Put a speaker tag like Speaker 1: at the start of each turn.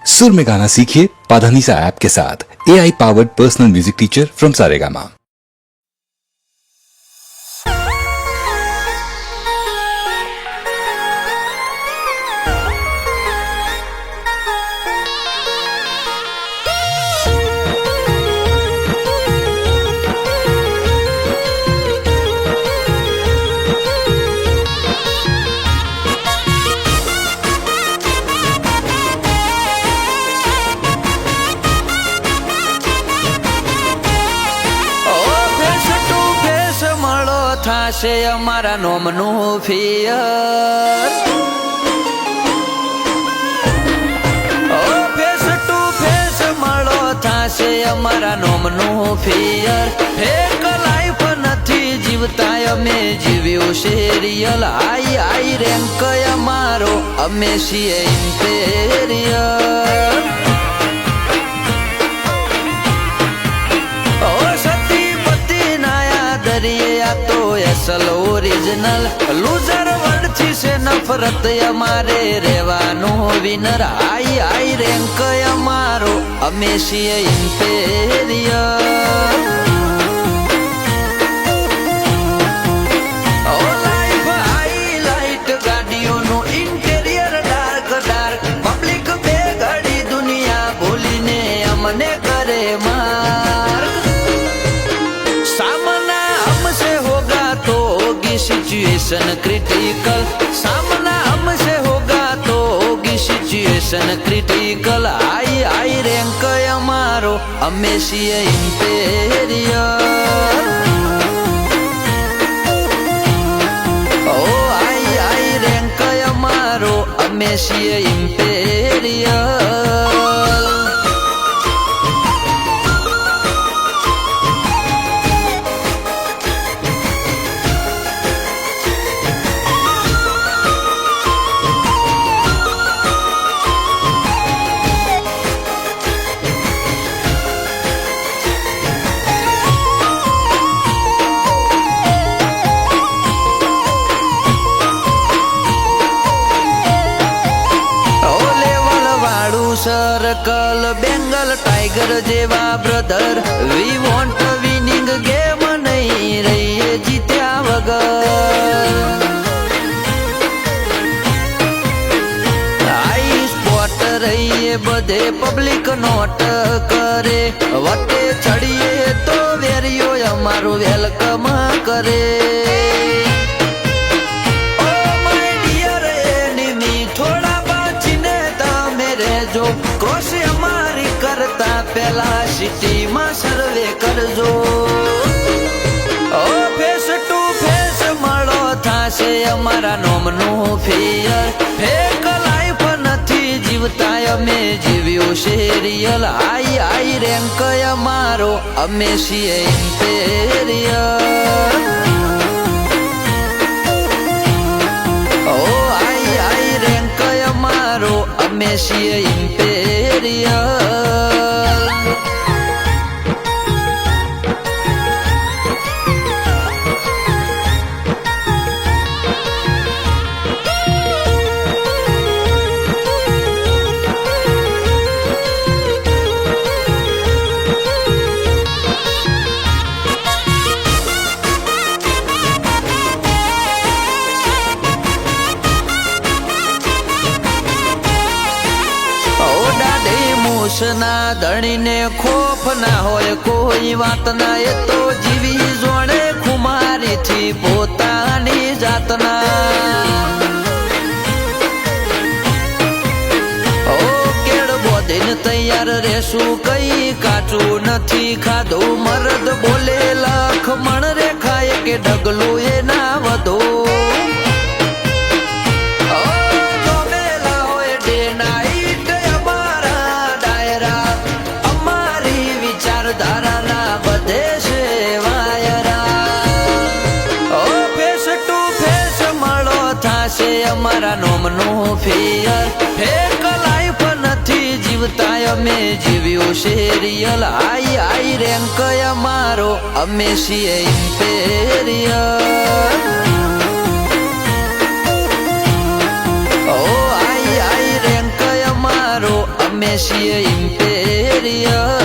Speaker 1: सुर में गाना सीखिए पाधानीसा ऐप के साथ AI powered personal music teacher from Saregama.
Speaker 2: થાશે અમારા નોમનું ફિયર ફેસ ટુ ફેસ મળો થાશે અમારા નોમનું ફિયર ફેક લાઈફ નથી જીવતા અમે જીવ્યું છે રિયલ આઈ આઈ રેન્ક અમારો અમે છીએ ઇમ્પેરિયર અસલ ઓરિજિનલ લૂઝર વર્ડથી છે નફરત અમારે રહેવાનું વિનર આઈ આઈ રેન્ક અમારો અમે છીએ ઇમ્પેરિયર લાઈફ હાઈલાઇટ ગાડીઓનું ઇન્ટેરિયર ડાર્ક ડાર્ક પબ્લિક બે ઘડી દુનિયા ભૂલીને અમને કરે માર સામના हमसे होगा तो होगी सिचुएशन क्रिटिकल सामना हमसे होगा तो होगी सिचुएशन क्रिटिकल आई आई रैंक हमारो અમે છીએ ઇમ્પેરિયર ઓ આઈ આઈ રેન્ક અમારો અમે છીએ ઇમ્પેરિયર સર્કલ બેંગલ ટાઈગર જેવા brother we want winning game નહીં રહીએ જીત્યા વગર આઈ સ્પોટ રહીએ બધે પબ્લિક નોટ કરે વટે ચડીએ તો વેરીઓ અમારું વેલકમ કરે ક્રોસ અમારી કરતા પેલા સિટીમાં સર્વે કરજો ફેસ ટુ ફેસ મળો થાશે અમારા નોમનું ફિયર ફેક લાઈફ નથી જીવતા અમે જીવ્યું છે રિયલ આઈ આઈ રેન્ક અમારો અમે છીએ ઇમ્પેરિયર આઈ આઈ રેન્ક અમારો અમે છીએ ઇમ્પેરિયર ના ધણીને ખોફ ના હોય કોઈ વાત ના એ તો જીવી જોડે ખુમારીથી પોતાની જાતના ઓ કેળ બોધીને તૈયાર રહેશું કઈ કાચું નથી ખાધું મરદ બોલે લખમણ રેખાય કે ઢગલું એ ના વધો અમારા નોમનું ફિયર ફેક લાઈફ નથી જીવતા અમે જીવ્યું છે રિયલ આઈ આઈ રેન્ક અમારો અમે છીએ ઇમ્પેરિયર ઓ આઈ આઈ રેન્ક અમારો અમે છીએ ઇમ્પેરિયલ